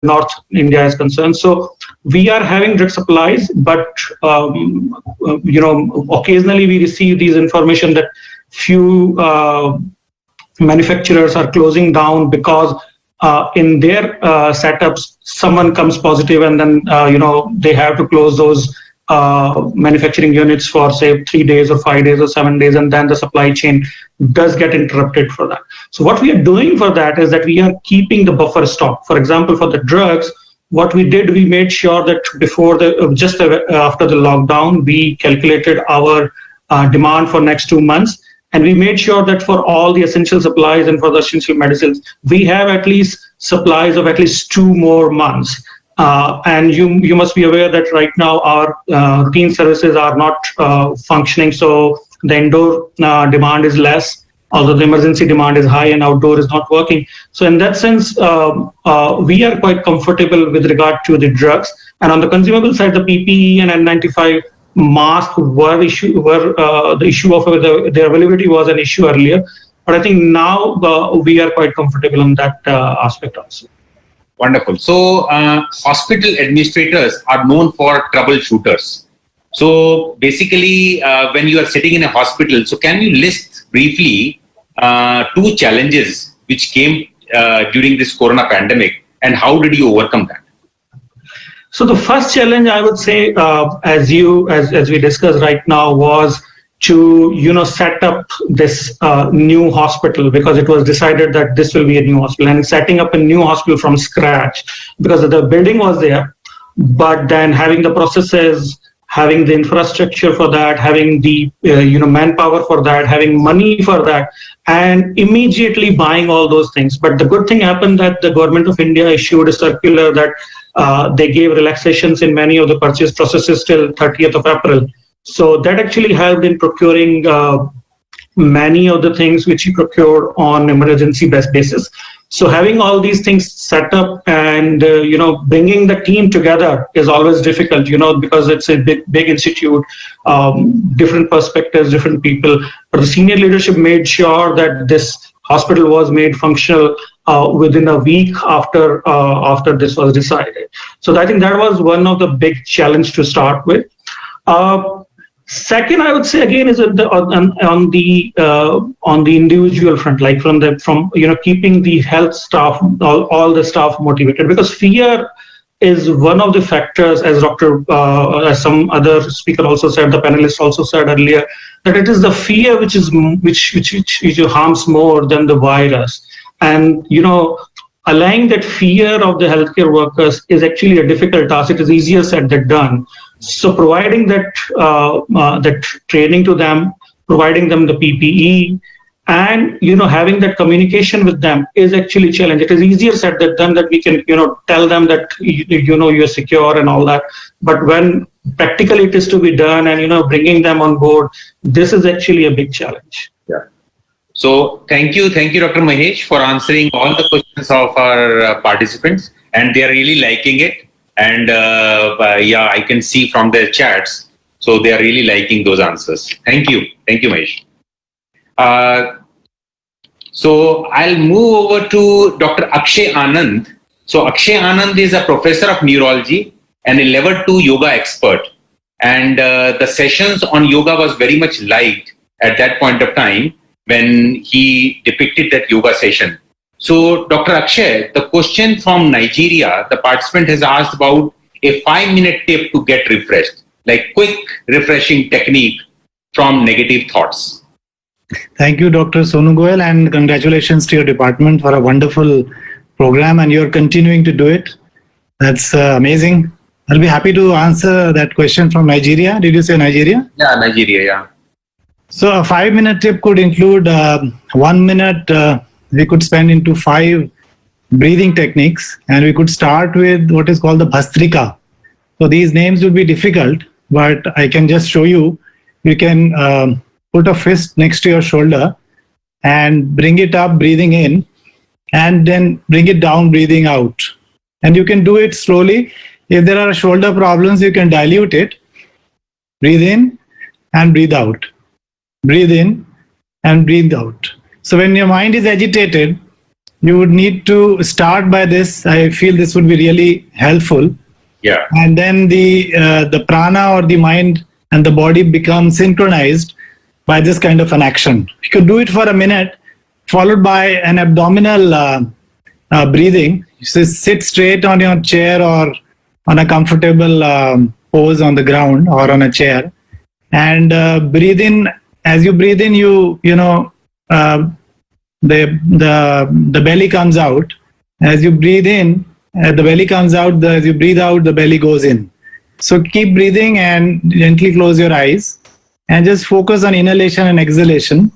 North India is concerned. So we are having drug supplies, but occasionally we receive these information that few manufacturers are closing down because in their setups someone comes positive, and then they have to close those manufacturing units for say 3 days or 5 days or 7 days, and then the supply chain does get interrupted for that. So what we are doing for that is that we are keeping the buffer stock. For example, for the drugs, what we did, we made sure that after the lockdown, we calculated our demand for next 2 months, and we made sure that for all the essential supplies and for the essential medicines, we have at least supplies of at least 2 more months. And you must be aware that right now our routine services are not functioning, so the indoor demand is less, although the emergency demand is high and outdoor is not working. So in that sense, we are quite comfortable with regard to the drugs. And on the consumable side, the PPE and N95 mask were the issue of their availability was an issue earlier. But I think now we are quite comfortable on that aspect also. Wonderful. So hospital administrators are known for troubleshooters. So basically, when you are sitting in a hospital, so can you list briefly 2 challenges which came during this corona pandemic, and how did you overcome that? So the first challenge, I would say, as we discussed right now, was to set up this new hospital, because it was decided that this will be a new hospital, and setting up a new hospital from scratch, because the building was there, but then having the processes, having the infrastructure for that, having the manpower for that, having money for that, and immediately buying all those things. But the good thing happened that the government of India issued a circular that they gave relaxations in many of the purchase processes till 30th of April. So that actually helped in procuring many of the things which you procured on emergency basis. So having all these things set up and bringing the team together is always difficult, because it's a big institute, different perspectives, different people. But the senior leadership made sure that this hospital was made functional within a week after this was decided. So I think that was one of the big challenge to start with. Second, I would say again is on the individual front, like from keeping the health staff, all the staff motivated, because fear is one of the factors, as as some other speaker also said, the panelist also said earlier, that it is the fear which harms more than the virus. And allaying that fear of the healthcare workers is actually a difficult task. It is easier said than done. So providing that training to them, providing them the PPE, and having that communication with them is actually a challenge. It is easier said than done that we can tell them that you're secure and all that. But when practically it is to be done and bringing them on board, this is actually a big challenge. Yeah. So thank you, Dr. Mahesh, for answering all the questions of our participants, and they are really liking it. And I can see from their chats, so they are really liking those answers. Thank you, Mahesh. So I'll move over to Dr. Akshay Anand. So Akshay Anand is a professor of neurology and a level 2 yoga expert. And the sessions on yoga was very much liked at that point of time when he depicted that yoga session. So, Dr. Akshay, the question from Nigeria, the participant has asked about a 5-minute tip to get refreshed, like quick refreshing technique from negative thoughts. Thank you, Dr. Sonu Goyal, and congratulations to your department for a wonderful program, and you're continuing to do it. That's amazing. I'll be happy to answer that question from Nigeria. Did you say Nigeria? Yeah, Nigeria, yeah. So a 5-minute tip could include 1 minute we could spend into 5 breathing techniques, and we could start with what is called the Bhastrika. So these names will be difficult, but I can just show you. You can put a fist next to your shoulder and bring it up, breathing in, and then bring it down, breathing out. And you can do it slowly. If there are shoulder problems, you can dilute it. Breathe in and breathe out. Breathe in and breathe out. So when your mind is agitated, you would need to start by this. I feel this would be really helpful. Yeah. And then the prana or the mind and the body become synchronized by this kind of an action. You could do it for a minute, followed by an abdominal breathing. You sit straight on your chair or on a comfortable pose on the ground or on a chair, and breathe in. As you breathe in, the belly comes out. As you breathe in, the belly comes out. As you breathe out, the belly goes in. So keep breathing and gently close your eyes and just focus on inhalation and exhalation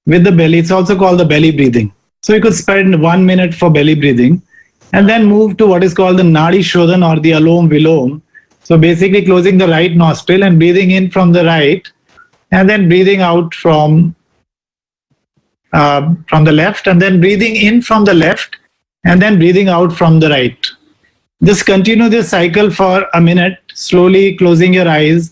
with the belly. It's also called the belly breathing. So you could spend 1 minute for belly breathing and then move to what is called the Nadi Shodhan or the Alom Vilom. So basically closing the right nostril and breathing in from the right and then breathing out from the left, and then breathing in from the left and then breathing out from the right. Just continue this cycle for a minute, slowly closing your eyes,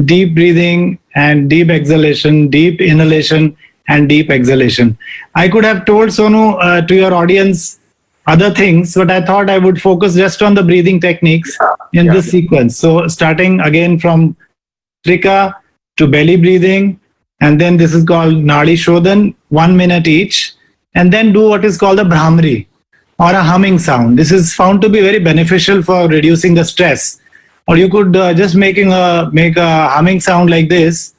deep breathing and deep exhalation, deep inhalation and deep exhalation. I could have told Sonu to your audience other things, but I thought I would focus just on the breathing techniques in this sequence. So starting again from Trika to belly breathing, and then this is called Nadi Shodhan, 1 minute each, and then do what is called a Brahmari or a humming sound. This is found to be very beneficial for reducing the stress. Or you could just make a humming sound like this.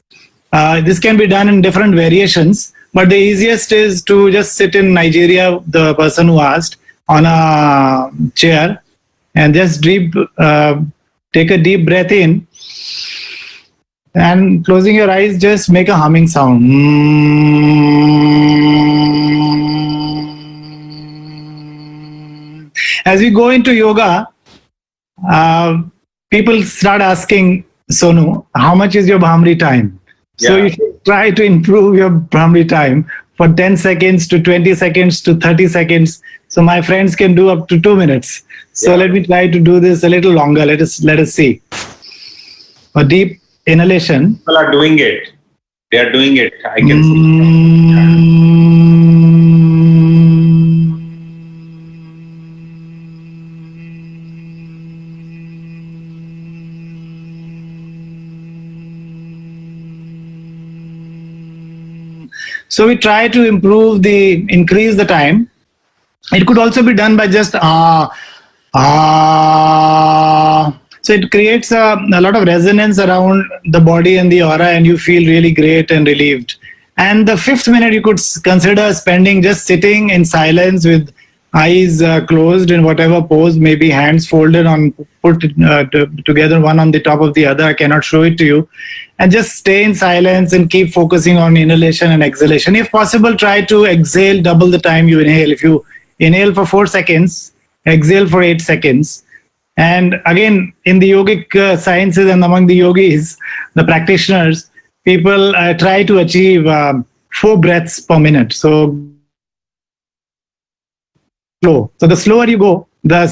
This can be done in different variations, but the easiest is to just sit in Nigeria, the person who asked, on a chair and just take a deep breath in, and closing your eyes, just make a humming sound. As we go into yoga, people start asking, Sonu, how much is your Brahmari time? So you should try to improve your Brahmari time for 10 seconds to 20 seconds to 30 seconds. So my friends can do up to 2 minutes. So let me try to do this a little longer. Let us see. A deep inhalation. People are doing it. They are doing it. I can see. So we try to increase the time. It could also be done by just So it creates a lot of resonance around the body and the aura, and you feel really great and relieved. And the 5th minute you could consider spending just sitting in silence with eyes closed in whatever pose, maybe hands folded put together one on the top of the other. I cannot show it to you. And just stay in silence and keep focusing on inhalation and exhalation. If possible, try to exhale double the time you inhale. If you inhale for 4 seconds, exhale for 8 seconds. And again, in the yogic sciences and among the yogis, the practitioners, people try to achieve 4 breaths per minute. So slow. So the slower you go, the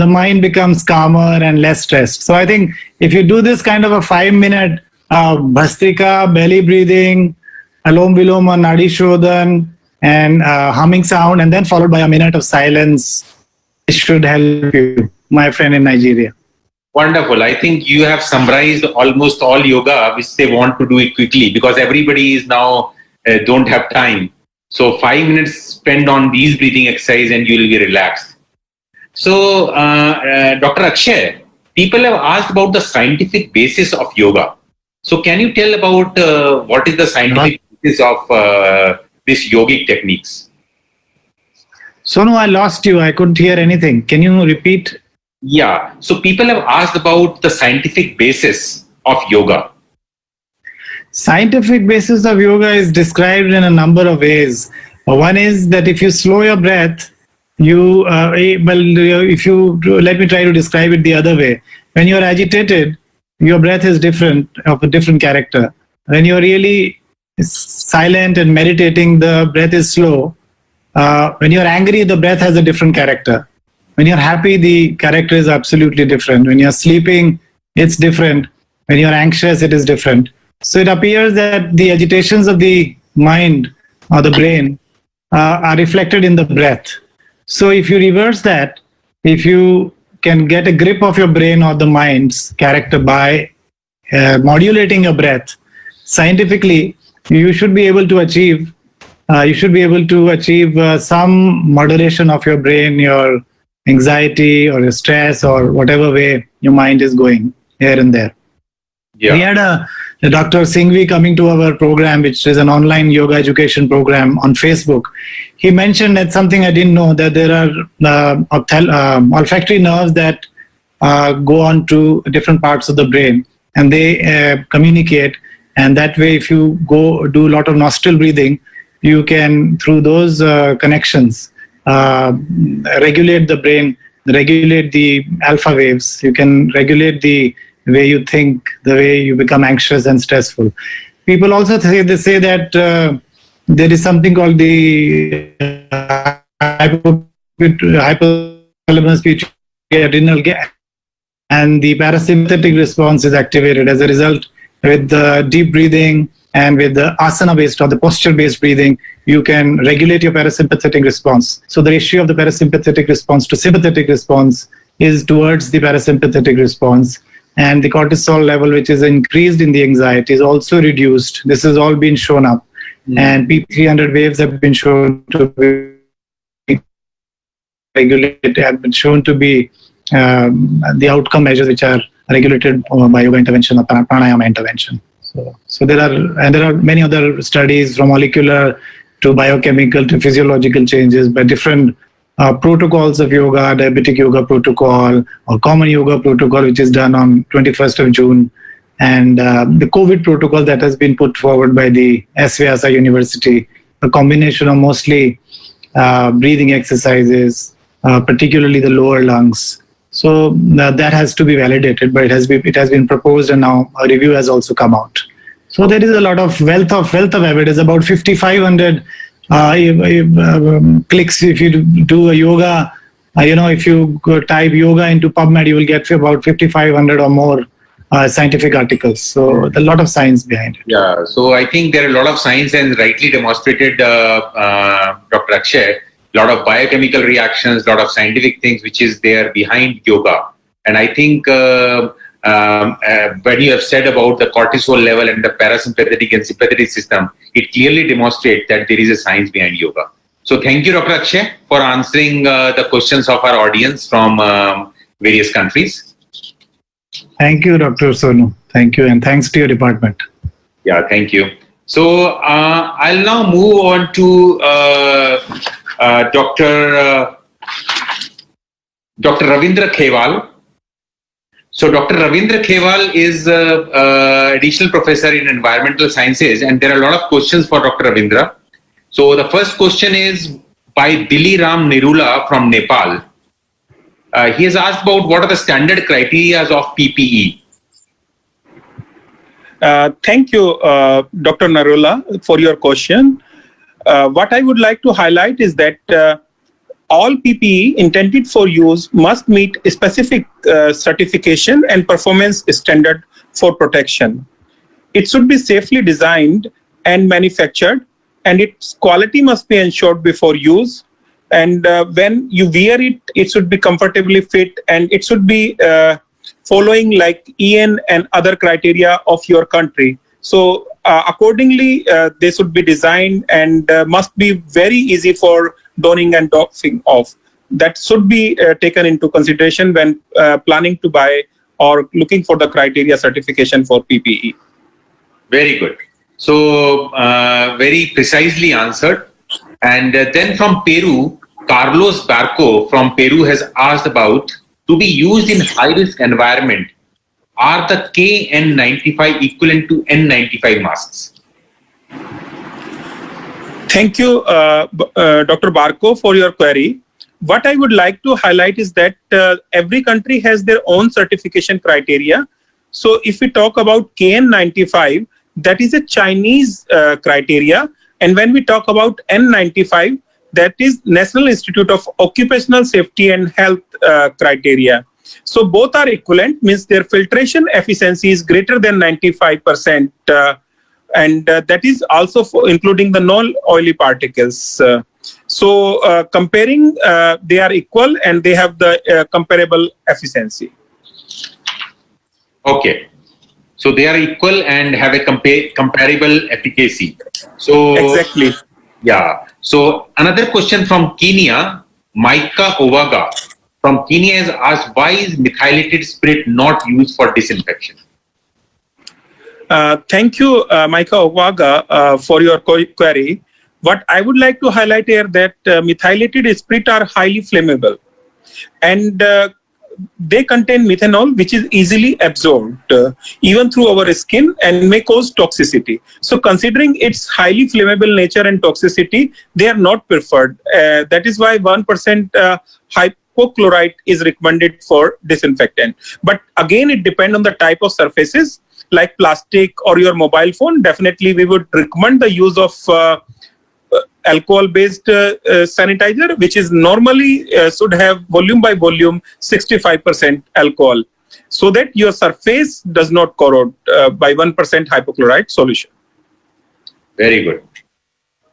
mind becomes calmer and less stressed. So I think if you do this kind of a 5-minute Bhastrika, belly breathing, Alom Vilom or Nadi Shodhan, and humming sound, and then followed by a minute of silence, it should help you, my friend in Nigeria. Wonderful. I think you have summarized almost all yoga which they want to do it quickly, because everybody is now don't have time. So 5 minutes spent on these breathing exercise and you will be relaxed. So Dr. Akshay, people have asked about the scientific basis of yoga. So can you tell about what is the scientific basis of these yogic techniques? Sonu, I lost you. I couldn't hear anything. Can you repeat? Yeah. So people have asked about the scientific basis of yoga. Scientific basis of yoga is described in a number of ways. One is that if you slow your breath, let me try to describe it the other way. When you're agitated, your breath is different, of a different character. When you're really silent and meditating, the breath is slow. When you're angry, the breath has a different character. When you're happy, the character is absolutely different. When you're sleeping, it's different. When you're anxious, it is different. So it appears that the agitations of the mind or the brain are reflected in the breath. So if you reverse that, if you can get a grip of your brain or the mind's character by modulating your breath, scientifically, you should be able to achieve some moderation of your brain, your anxiety or your stress or whatever way your mind is going here and there. Yeah. We had a Dr. Singhvi coming to our program, which is an online yoga education program on Facebook. He mentioned that something I didn't know, that there are olfactory nerves that go on to different parts of the brain, and they communicate. And that way, if you go do a lot of nostril breathing, you can, through those connections, regulate the brain, regulate the alpha waves. You can regulate the way you think, the way you become anxious and stressful. People also say that there is something called the hypothalamus pituitary adrenal gland, and the parasympathetic response is activated. As a result, with the deep breathing and with the asana-based or the posture-based breathing, you can regulate your parasympathetic response. So the ratio of the parasympathetic response to sympathetic response is towards the parasympathetic response. And the cortisol level, which is increased in the anxiety, is also reduced. This has all been shown up. And P300 waves have been shown to be regulated, have been shown to be the outcome measures which are regulated by yoga intervention or pranayama intervention. So there are many other studies, from molecular to biochemical to physiological changes by different protocols of yoga, diabetic yoga protocol or common yoga protocol, which is done on 21st of June, and the COVID protocol that has been put forward by the S. Vyasa University, a combination of mostly breathing exercises, particularly the lower lungs. So that has to be validated, but it has been proposed, and now a review has also come out. So there is a lot of wealth of evidence, about 5,500 clicks. If you do a yoga, if you type yoga into PubMed, you will get about 5,500 or more scientific articles. So a lot of science behind it. Yeah. So I think there are a lot of science, and rightly demonstrated, Dr. Akshay, a lot of biochemical reactions, a lot of scientific things which is there behind yoga. And I think when you have said about the cortisol level and the parasympathetic and sympathetic system, it clearly demonstrates that there is a science behind yoga. So thank you, Dr. Akshay, for answering the questions of our audience from various countries. Thank you, Dr. Sonu. Thank you, and thanks to your department. Yeah, thank you. So I'll now move on to Dr. Ravindra Khewal. So Dr. Ravindra Khewal is additional professor in environmental sciences, and there are a lot of questions for Dr. Ravindra. So the first question is by Dili Ram Nirula from Nepal. He has asked about what are the standard criteria of PPE. Thank you, Dr. Narula, for your question. What I would like to highlight is that all PPE intended for use must meet a specific certification and performance standard for protection. It should be safely designed and manufactured, and its quality must be ensured before use. And when you wear it, it should be comfortably fit, and it should be following like EN and other criteria of your country. So accordingly, they should be designed and must be very easy for donning and doffing off. That should be taken into consideration when planning to buy or looking for the criteria certification for PPE. Very good. So very precisely answered. And then from Peru, Carlos Barco from Peru has asked about, to be used in high-risk environment, are the KN95 equivalent to N95 masks? Thank you, Dr. Barco, for your query. What I would like to highlight is that every country has their own certification criteria. So if we talk about KN95, that is a Chinese criteria. And when we talk about N95, that is National Institute of Occupational Safety and Health criteria. So both are equivalent, means their filtration efficiency is greater than 95%. And that is also for including the non-oily particles. So comparing, they are equal and they have the comparable efficiency. Okay. So they are equal and have a comparable efficacy. So Exactly. yeah. So another question from Kenya, Micah Owaga from Kenya has asked, why is methylated spirit not used for disinfection? Thank you, Micah Owaga, for your query. What I would like to highlight here that methylated spirit are highly flammable, and they contain methanol, which is easily absorbed even through our skin and may cause toxicity. So considering its highly flammable nature and toxicity, they are not preferred. That is why 1% hypochlorite is recommended for disinfectant. But again, it depends on the type of surfaces like plastic or your mobile phone. Definitely, we would recommend the use of alcohol-based sanitizer, which is normally should have volume by volume 65% alcohol, so that your surface does not corrode by 1% hypochlorite solution. Very good.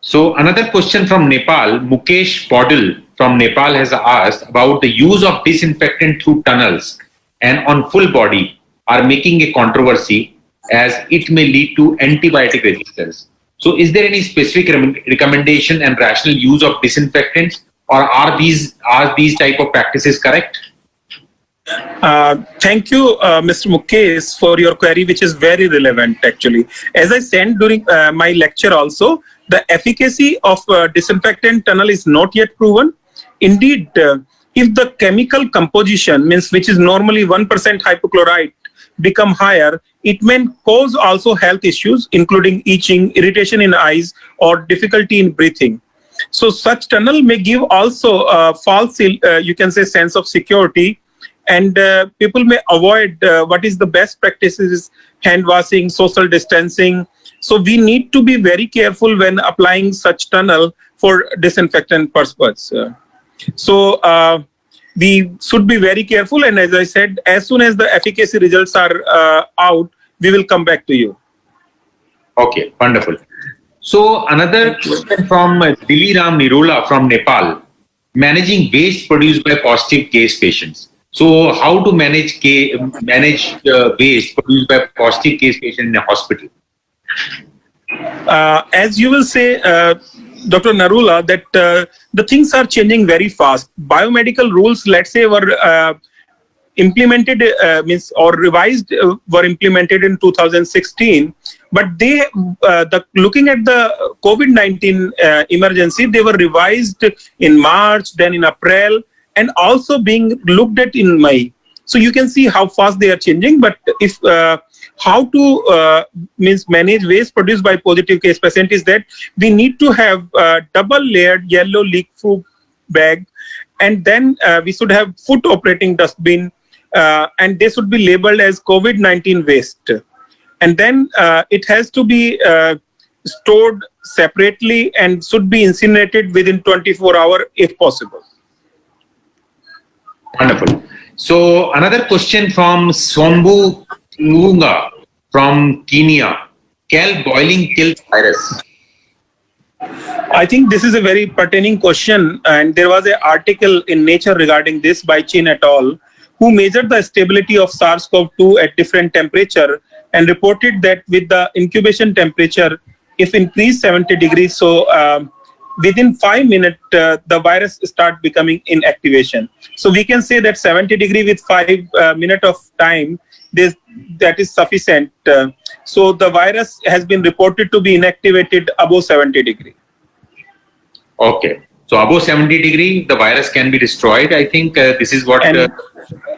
So another question from Nepal, Mukesh Podil from Nepal has asked about the use of disinfectant through tunnels and on full body are making a controversy as it may lead to antibiotic resistance. So is there any specific recommendation and rational use of disinfectants, or are these type of practices correct? Thank you, Mr. Mukesh, for your query, which is very relevant actually. As I said during my lecture also, the efficacy of disinfectant tunnel is not yet proven. Indeed, if the chemical composition means which is normally 1% hypochlorite become higher, it may cause also health issues, including itching, irritation in eyes, or difficulty in breathing. So such tunnel may give also a false, you can say, sense of security, and people may avoid what is the best practices, hand washing, social distancing. So we need to be very careful when applying such tunnel for disinfectant purpose. So we should be very careful, and as I said, as soon as the efficacy results are out, we will come back to you. Okay, wonderful. So another question from Diliram Nirula from Nepal, managing waste produced by positive case patients. So how to manage waste produced by positive case patient in a hospital? As you will say, Dr. Narula, that the things are changing very fast. Biomedical rules, let's say, were implemented or revised, were implemented in 2016. But they, looking at the COVID-19 emergency, they were revised in March, then in April, and also being looked at in May. So you can see how fast they are changing. But if how to manage waste produced by positive case patient is that we need to have double layered yellow leak-proof bag, and then we should have foot operating dustbin, and they should be labeled as COVID-19 waste. And then it has to be stored separately and should be incinerated within 24 hours if possible. Wonderful. So another question from Swambu Lunga from Kenya. Can boiling kill virus? I think this is a very pertaining question, and there was an article in Nature regarding this by Chin et al., who measured the stability of SARS-CoV-2 at different temperature and reported that with the incubation temperature, if increased 70 degrees, so within 5 minutes, the virus start becoming inactivation. So we can say that 70 degree with 5 minutes of time, that is sufficient. So the virus has been reported to be inactivated above 70 degree. Okay. So above 70 degree, the virus can be destroyed. I think this is what...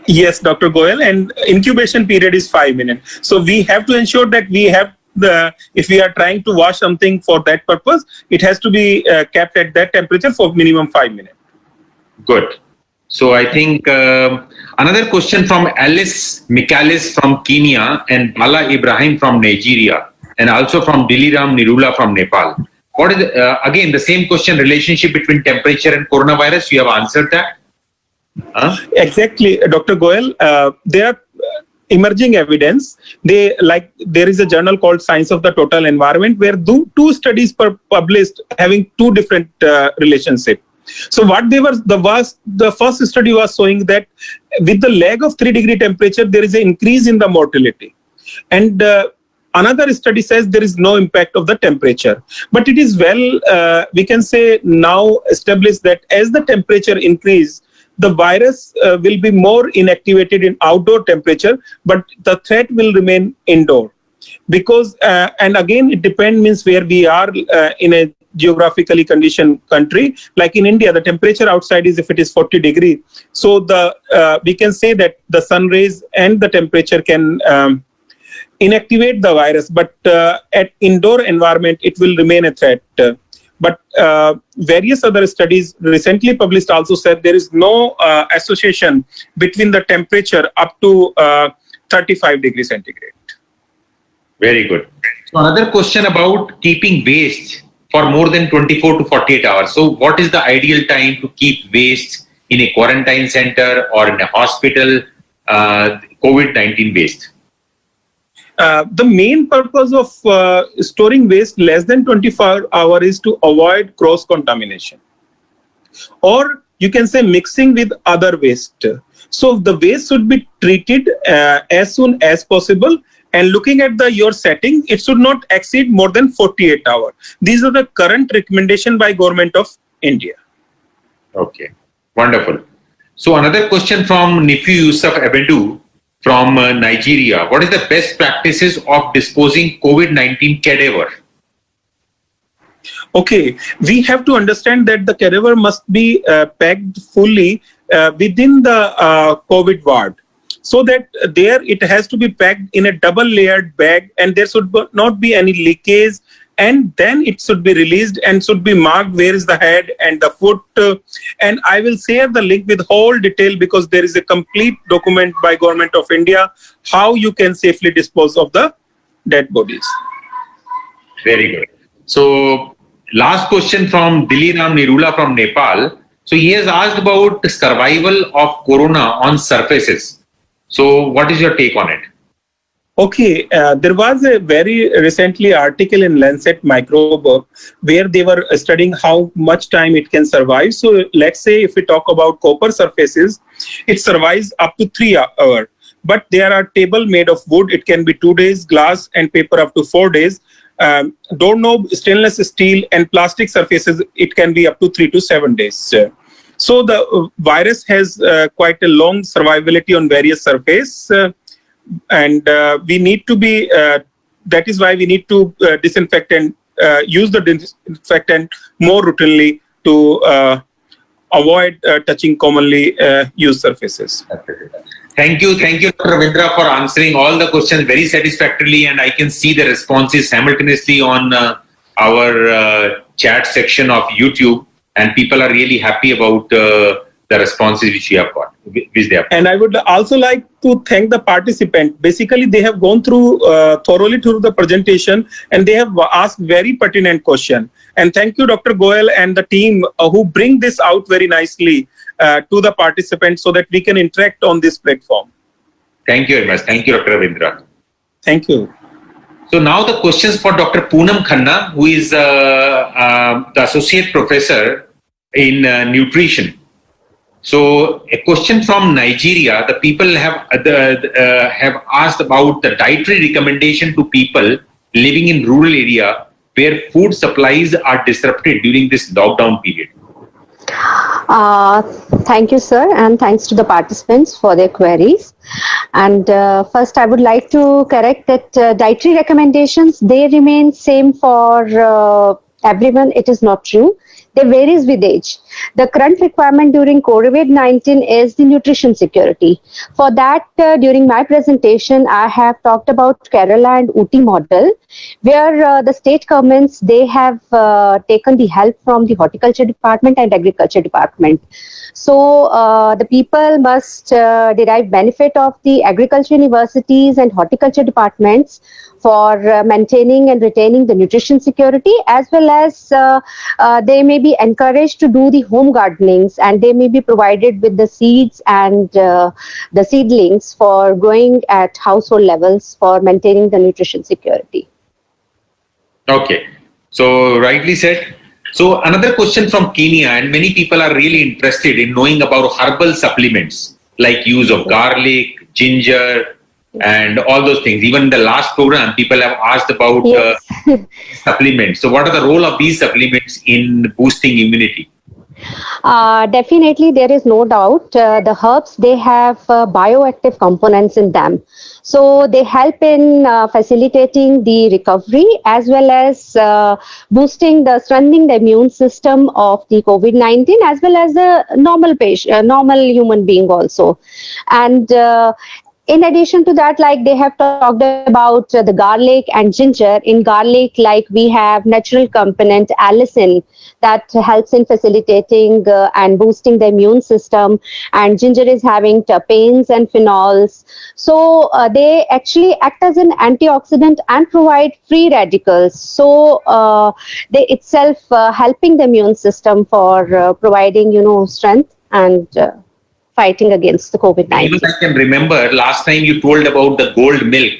Yes, Dr. Goel, and incubation period is 5 minutes. So we have to ensure that we have if we are trying to wash something for that purpose, it has to be kept at that temperature for minimum 5 minutes. Good. So I think another question from Alice Mikalis from Kenya and Bala Ibrahim from Nigeria, and also from Diliram Nirula from Nepal. What is again the same question, relationship between temperature and coronavirus? You have answered that. Exactly, Dr. Goel. There are emerging evidence. There is a journal called Science of the Total Environment where two studies published having two different relationships. So what the first study was showing that with the lag of 3-degree temperature, there is an increase in the mortality. And another study says there is no impact of the temperature. But it is we can say now established that as the temperature increase, the virus will be more inactivated in outdoor temperature, but the threat will remain indoor. Because, and again, it depends where we are in a geographically conditioned country. Like in India, the temperature outside is if it is 40 degrees. So we can say that the sun rays and the temperature can inactivate the virus, but at indoor environment, it will remain a threat. But various other studies recently published also said there is no association between the temperature up to 35 degrees centigrade. Very good. So another question about keeping waste for more than 24 to 48 hours. So what is the ideal time to keep waste in a quarantine center or in a hospital, COVID-19 waste? The main purpose of storing waste less than 24 hours is to avoid cross-contamination. Or you can say mixing with other waste. So the waste should be treated as soon as possible. And looking at your setting, it should not exceed more than 48 hours. These are the current recommendation by Government of India. Okay, wonderful. So another question from Nifu Yusuf Abedu from Nigeria. What is the best practices of disposing COVID-19 cadaver? Okay, we have to understand that the cadaver must be packed fully within the COVID ward. So that there it has to be packed in a double layered bag and there should not be any leakage, and then it should be released and should be marked where is the head and the foot. And I will share the link with whole detail because there is a complete document by Government of India how you can safely dispose of the dead bodies. Very good. So last question from Diliram Nirula from Nepal. So he has asked about survival of corona on surfaces. So what is your take on it? Okay, there was a very recently article in Lancet Microbe where they were studying how much time it can survive. So let's say if we talk about copper surfaces, it survives up to 3 hours. But there are table made of wood. It can be 2 days, glass and paper up to 4 days. Doorknob, stainless steel and plastic surfaces, it can be up to 3 to 7 days. So the virus has quite a long survivability on various surfaces. And we need to be, that is why we need to disinfect and use the disinfectant more routinely to avoid touching commonly used surfaces. Thank you, Dr. Ravindra, for answering all the questions very satisfactorily, and I can see the responses simultaneously on our chat section of YouTube, and people are really happy about the responses which we have got. And I would also like to thank the participant. Basically, they have gone through thoroughly through the presentation and they have asked very pertinent question. And thank you, Dr. Goel and the team who bring this out very nicely to the participants so that we can interact on this platform. Thank you very much. Thank you, Dr. Ravindra. Thank you. So now the questions for Dr. Poonam Khanna, who is the Associate Professor in Nutrition. So a question from Nigeria, the people have asked about the dietary recommendation to people living in rural area where food supplies are disrupted during this lockdown period. Thank you, sir, and thanks to the participants for their queries. And first, I would like to correct that dietary recommendations, they remain same for everyone. It is not true. They varies with age. The current requirement during COVID-19 is the nutrition security. For that, during my presentation, I have talked about Kerala and Ooty model, where the state governments, they have taken the help from the horticulture department and agriculture department. So the people must derive benefit of the agriculture universities and horticulture departments for maintaining and retaining the nutrition security, as well as they may be encouraged to do the home gardenings, and they may be provided with the seeds and the seedlings for growing at household levels for maintaining the nutrition security. Okay. So rightly said. So another question from Kenya, and many people are really interested in knowing about herbal supplements like use of garlic, ginger, and all those things. Even in the last program, people have asked about Yes. supplements. So what are the role of these supplements in boosting immunity? Definitely, there is no doubt. The herbs, they have bioactive components in them. So they help in facilitating the recovery, as well as strengthening the immune system of the COVID-19, as well as the normal patient, normal human being also. And in addition to that, like they have talked about the garlic and ginger. In garlic, like we have natural component allicin that helps in facilitating and boosting the immune system, and ginger is having terpenes and phenols. So they actually act as an antioxidant and provide free radicals. So they itself helping the immune system for providing, strength and fighting against the COVID-19. Even I can remember last time you told about the gold milk.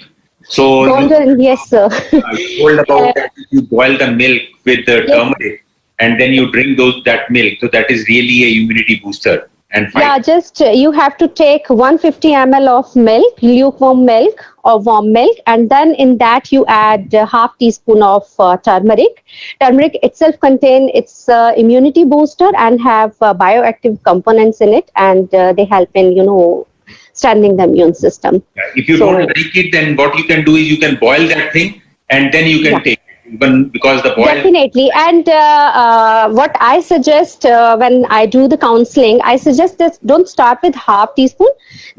So Golden, yes, sir. you told about that you boil the milk with the turmeric and then you drink that milk. So that is really a immunity booster. And Yeah, just you have to take 150 ml of milk, lukewarm milk or warm milk, and then in that you add half teaspoon of turmeric. Turmeric itself contain its immunity booster and have bioactive components in it, and they help in strengthening the immune system. if you don't like it, then what you can do is you can boil that thing and then you can take it. Even because the boil. Definitely. And what I suggest when I do the counseling, I suggest that don't start with half teaspoon.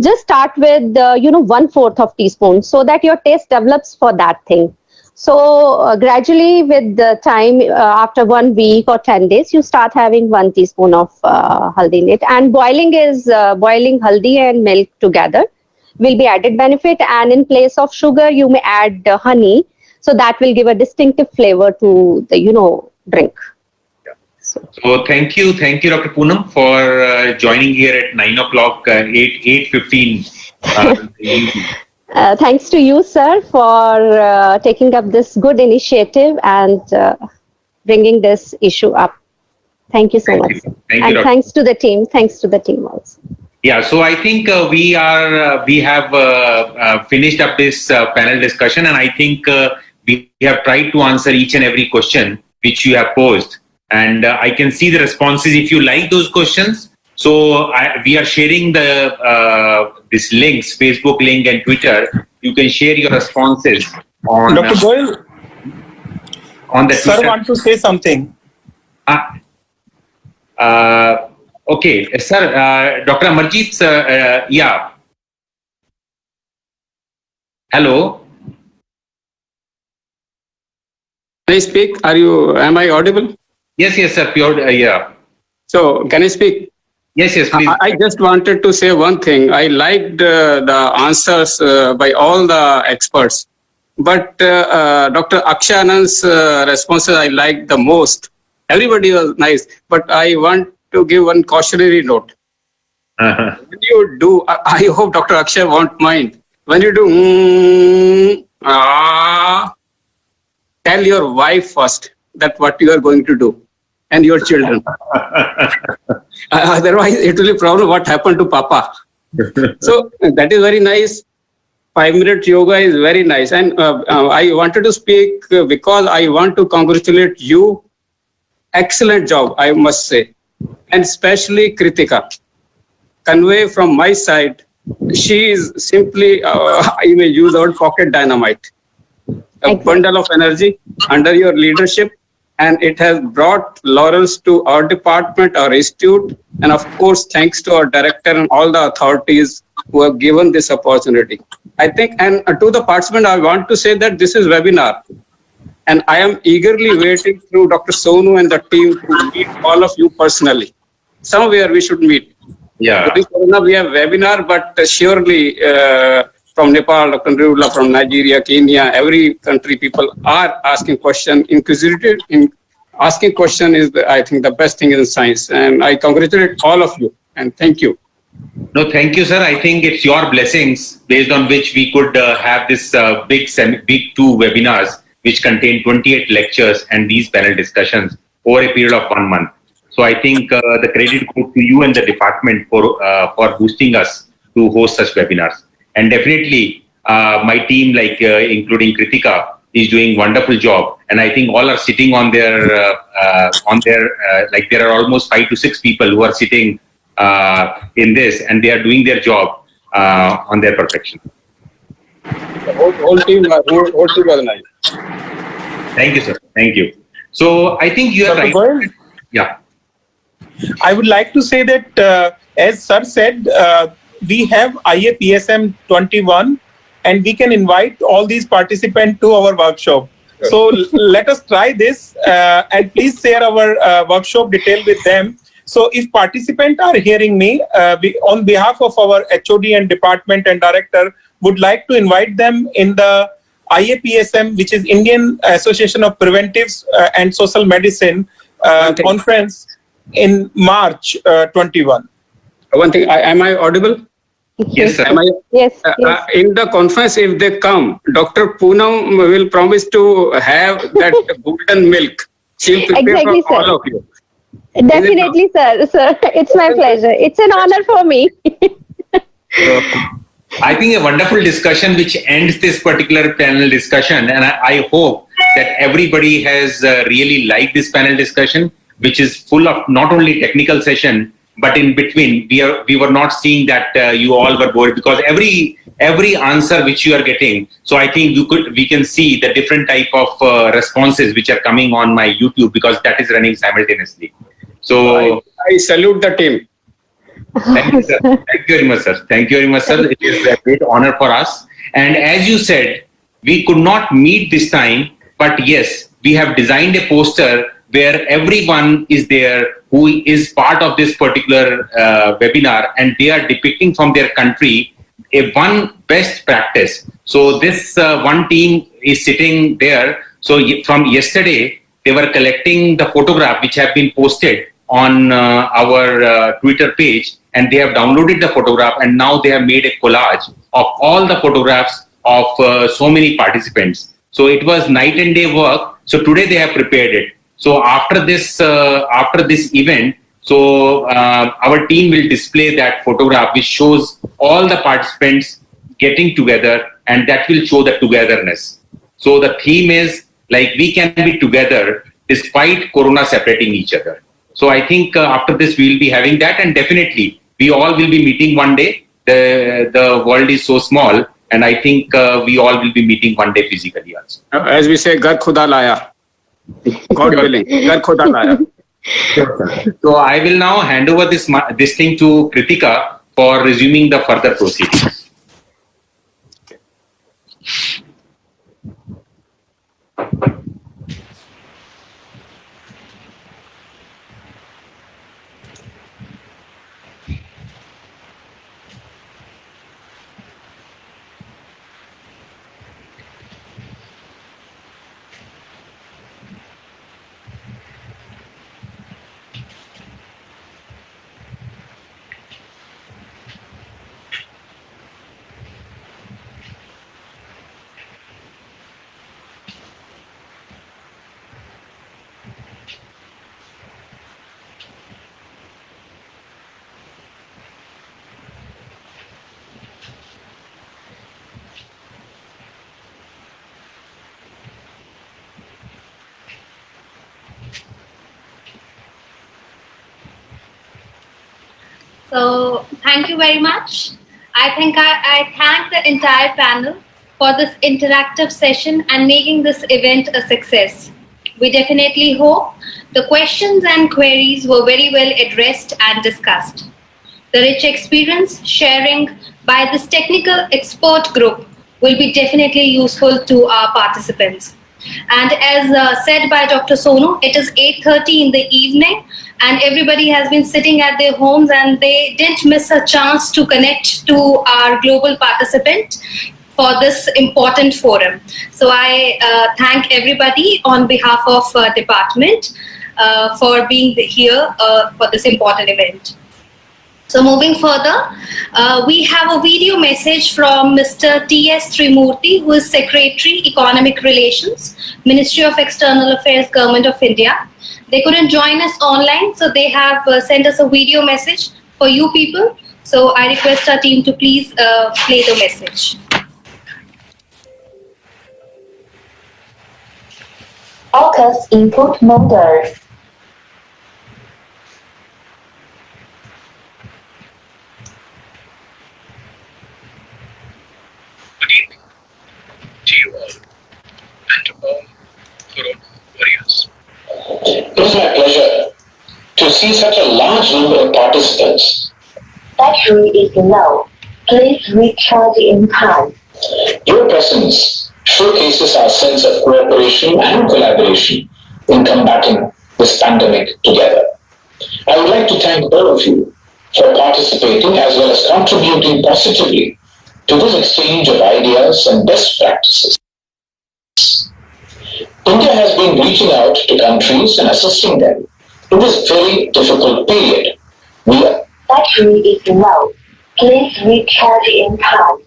Just start with 1/4 of teaspoon, so that your taste develops for that thing. So gradually, with the time, after 1 week or 10 days, you start having 1 teaspoon of haldi in it. And boiling is boiling haldi and milk together will be added benefit. And in place of sugar, you may add honey. So that will give a distinctive flavor to the, drink. So thank you, Dr. Poonam, for joining here at 9 o'clock, 8:15. Thanks to you, sir, for taking up this good initiative and bringing this issue up. Thank you so much. Thank you, and Dr. thanks to the team. Thanks to the team also. Yeah, so I think we have finished up this panel discussion, and I think we have tried to answer each and every question which you have posed, and I can see the responses. If you like those questions, so we are sharing this links, Facebook link and Twitter. You can share your responses on Dr. Goyal, on the sir Twitter. want to say something. Okay, sir, Dr. Amarjeet, yeah. Hello. Can I speak? Am I audible? Yes, sir. Pure, yeah. So, can I speak? Yes, please. I just wanted to say one thing. I liked the answers by all the experts, but Dr. Akshay Anand's responses I liked the most. Everybody was nice, but I want to give one cautionary note. When you do, I hope Dr. Akshay won't mind. When you do, tell your wife first that what you are going to do, and your children. Otherwise, it will be a problem what happened to Papa. So that is very nice. 5-minute yoga is very nice. And I wanted to speak because I want to congratulate you. Excellent job, I must say. And especially Kritika. Convey from my side, she is simply, I may use the word pocket dynamite. A bundle of energy under your leadership, and it has brought laurels to our department, our institute, and of course, thanks to our director and all the authorities who have given this opportunity. I think, and to the participant, I want to say that this is webinar, and I am eagerly waiting through Dr. Sonu and the team to meet all of you personally. somewhere we should meet. Yeah. This corona we have webinar, but surely from Nepal, Dr. Narula, from Nigeria, Kenya, every country people are asking question. Inquisitive in asking question is, I think, the best thing in science. And I congratulate all of you and thank you. No, thank you, sir. I think it's your blessings based on which we could have this big two webinars, which contain 28 lectures and these panel discussions over a period of 1 month. So I think the credit goes to you and the department for boosting us to host such webinars. And definitely, my team, like including Kritika, is doing wonderful job. And I think all are sitting on their like there are almost 5 to 6 people who are sitting in this, and they are doing their job on their perfection. The whole team was nice. Thank you, sir. Thank you. So I think you are right. Goel, Yeah. I would like to say that, as sir said, we have IAPSM 21, and we can invite all these participants to our workshop. So let us try this, and please share our workshop detail with them. So if participants are hearing me, we, on behalf of our HOD and department and director, would like to invite them in the IAPSM, which is Indian Association of Preventives and Social Medicine conference in March 21. One thing, am I audible? Yes, sir. Am I, Yes. in the conference, if they come, Dr. Poonam will promise to have that golden milk. She will prepare Exactly, for all sir. of you. Definitely, sir. Sir, it's my pleasure. It's an honor for me. I think a wonderful discussion which ends this particular panel discussion, and I hope that everybody has really liked this panel discussion, which is full of not only technical session, but in between we were not seeing that you all were bored, because every answer which you are getting. So I think we can see the different type of responses which are coming on my YouTube, because that is running simultaneously. So I salute the team. thank you, sir. Thank you very much, sir. Thank you very much, sir. It is a great honor for us. And as you said, we could not meet this time, but yes, we have designed a poster where everyone is there who is part of this particular webinar, and they are depicting from their country one best practice. So this one team is sitting there. So from yesterday, they were collecting the photograph which have been posted on our Twitter page, and they have downloaded the photograph, and now they have made a collage of all the photographs of so many participants. So it was night and day work. So today they have prepared it. So after this event, so our team will display that photograph which shows all the participants getting together, and that will show the togetherness. So the theme is like we can be together despite Corona separating each other. So I think after this we will be having that, and definitely we all will be meeting one day. The world is so small, and I think we all will be meeting one day physically also. As we say, Gar Khuda Laya. God willing. Gar Khuda Laya. So I will now hand over this thing to Kritika for resuming the further proceedings. So thank you very much. I think I thank the entire panel for this interactive session and making this event a success. We definitely hope the questions and queries were very well addressed and discussed. The rich experience sharing by this technical expert group will be definitely useful to our participants. And as said by Dr. Sonu, it is 8:30 in the evening, and everybody has been sitting at their homes, and they didn't miss a chance to connect to our global participant for this important forum. So I thank everybody on behalf of department for being here for this important event. So moving further, we have a video message from Mr. T.S. Trimurti, who is Secretary, Economic Relations, Ministry of External Affairs, Government of India. They couldn't join us online, so they have sent us a video message for you people. So I request our team to please play the message. AUKUS input model. Good evening to you all and to all Corona warriors. It is my pleasure to see such a large number of participants. Battery is low. Please recharge in time. Your presence showcases our sense of cooperation and collaboration in combating this pandemic together. I would like to thank all of you for participating as well as contributing positively to this exchange of ideas and best practices. India has been reaching out to countries and assisting them in this very difficult period. Battery is low. Please recharge in time.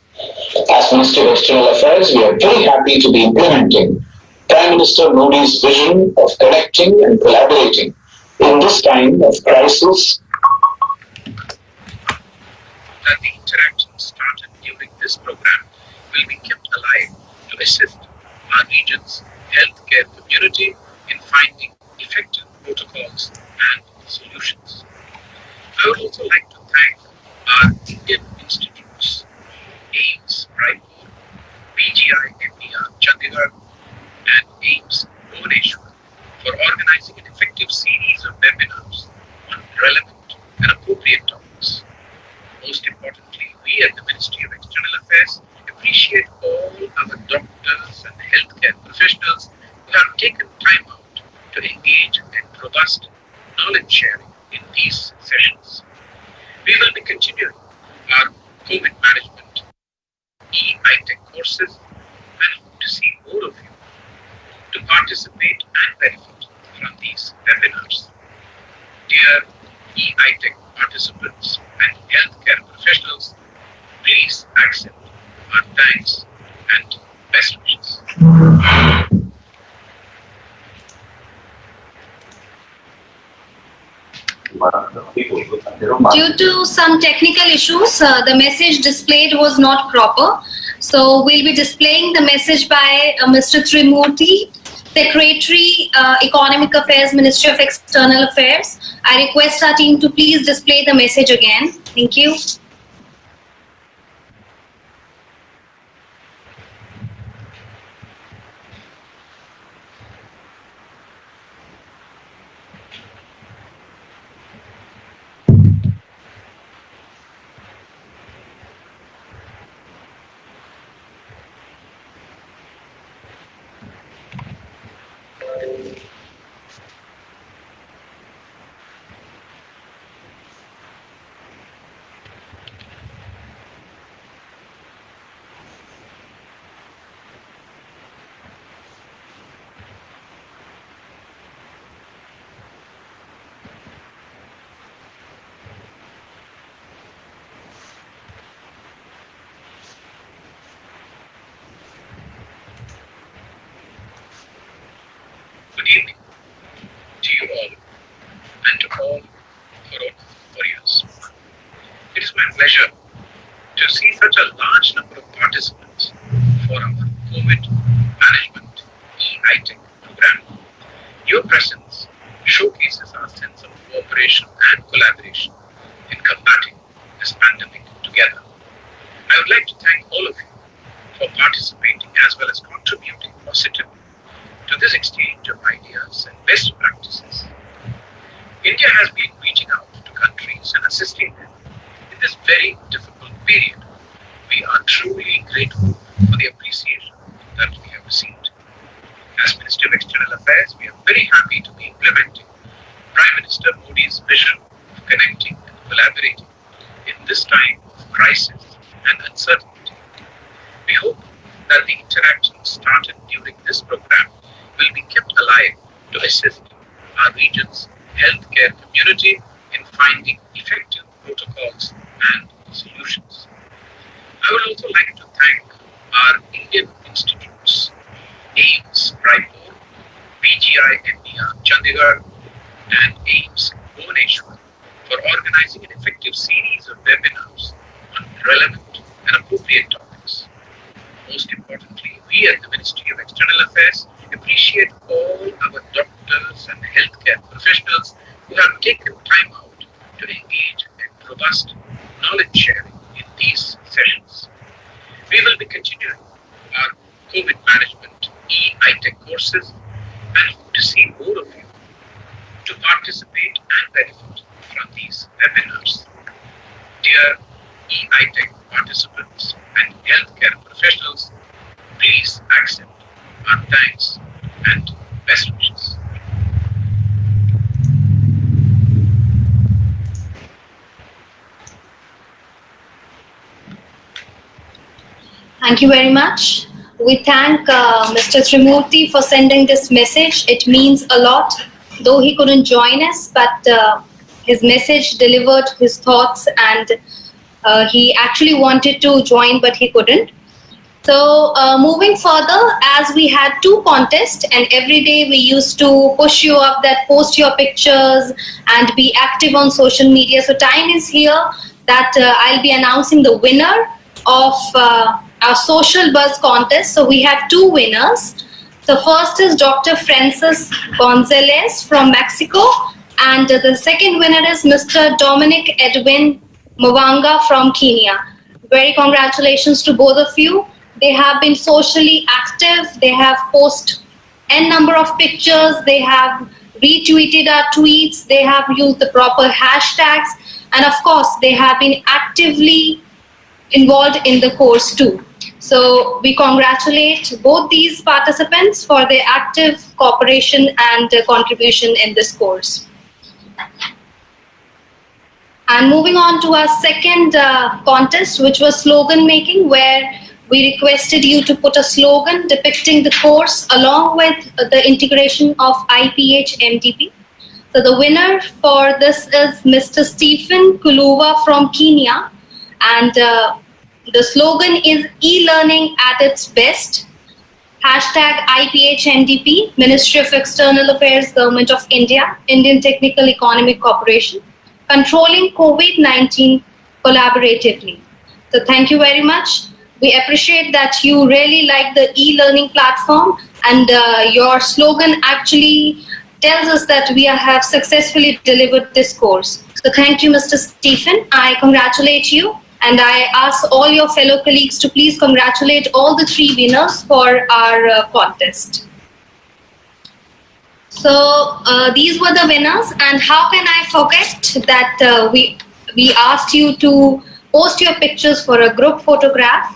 As Ministry of External Affairs, we are very happy to be implementing Prime Minister Modi's vision of connecting and collaborating in this time of crisis. That the interactions started during this program will be kept alive to assist our region's healthcare community in finding effective protocols and solutions. I would also like to thank our Indian institutes, AIIMS, Raipur, PGI, MER, Chandigarh, and AIIMS, Bhubaneswar, for organizing an effective series of webinars on relevant and appropriate topics. Most importantly, we at the Ministry of External Affairs appreciate all our doctors and healthcare professionals who have taken time out to engage in robust knowledge sharing in these sessions. We will be continuing our COVID management e-ITech courses and hope to see more of you to participate and benefit from these webinars. Dear e-ITech participants and healthcare professionals, please accept our thanks and best wishes. Due to some technical issues, the message displayed was not proper. So we'll be displaying the message by Mr. Trimurti, Secretary, Economic Affairs, Ministry of External Affairs. I request our team to please display the message again. Thank you. Good evening to you all and to all Corona warriors. It is my pleasure to see such a large number of participants for our COVID management e-ITech program. Your presence showcases our sense of cooperation and collaboration in combating this pandemic together. I would like to thank all of you for participating as well as contributing positively to this exchange of ideas and best practices. India has been reaching out to countries and assisting them in this very difficult period. We are truly grateful for the appreciation that we have received. As Ministry of External Affairs, we are very happy to be implementing Prime Minister Modi's vision of connecting and collaborating in this time of crisis and uncertainty. We hope that the interactions started during this program will be kept alive to assist our region's healthcare community in finding effective protocols and solutions. I would also like to thank our Indian institutes, AIIMS, Raipur, PGI India, Chandigarh, and AIIMS, Bhubaneswar, for organizing an effective series of webinars on relevant and appropriate topics. Most importantly, we at the Ministry of External Affairs appreciate all our doctors and healthcare professionals who have taken time out to engage in robust knowledge sharing in these sessions. We will be continuing our COVID management e-ITech courses and hope to see more of you to participate and benefit from these webinars. Dear e-ITech participants and healthcare professionals, please accept our thanks and best wishes. Thank you very much. We thank Mr. Trimurti for sending this message. It means a lot, though he couldn't join us, but his message delivered his thoughts, and he actually wanted to join, but he couldn't. So moving further, as we had 2 contests, and every day we used to push you up that post your pictures and be active on social media. So time is here that I'll be announcing the winner of our Social Buzz contest. So we have 2 winners. The first is Dr. Francis Gonzalez from Mexico, and the second winner is Mr. Dominic Edwin Mwanga from Kenya. Very congratulations to both of you. They have been socially active. They have posted n number of pictures. They have retweeted our tweets. They have used the proper hashtags. And of course, they have been actively involved in the course too. So we congratulate both these participants for their active cooperation and contribution in this course. And moving on to our second contest, which was slogan making, where we requested you to put a slogan depicting the course along with the integration of IPH MDP. So the winner for this is Mr. Stephen Kuluva from Kenya, and the slogan is e-learning at its best. Hashtag IPH MDP, Ministry of External Affairs, Government of India, Indian Technical Economic Corporation, controlling COVID-19 collaboratively. So thank you very much. We appreciate that you really like the e-learning platform, and your slogan actually tells us that we have successfully delivered this course. So thank you, Mr. Stephen. I congratulate you, and I ask all your fellow colleagues to please congratulate all the 3 winners for our contest. So these were the winners, and how can I forget that we asked you to post your pictures for a group photograph.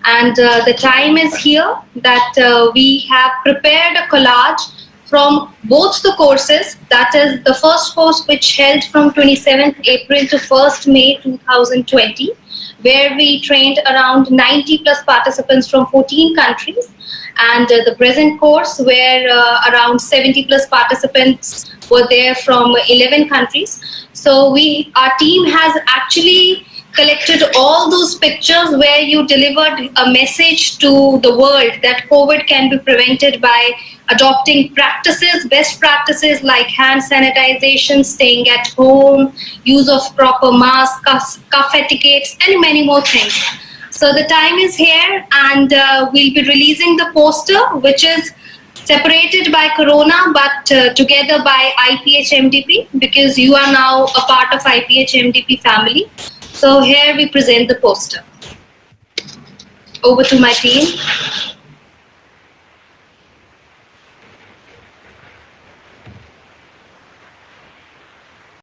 And the time is here that we have prepared a collage from both the courses. That is the first course, which held from 27th April to 1st May 2020, where we trained around 90 plus participants from 14 countries. And the present course, where around 70 plus participants were there from 11 countries. So our team has actually collected all those pictures where you delivered a message to the world that COVID can be prevented by adopting best practices like hand sanitization, staying at home, use of proper masks, cough etiquettes, and many more things. So the time is here, and we'll be releasing the poster, which is separated by Corona, but together by IPH MDP, because you are now a part of IPH MDP family. So here we present the poster. Over to my team.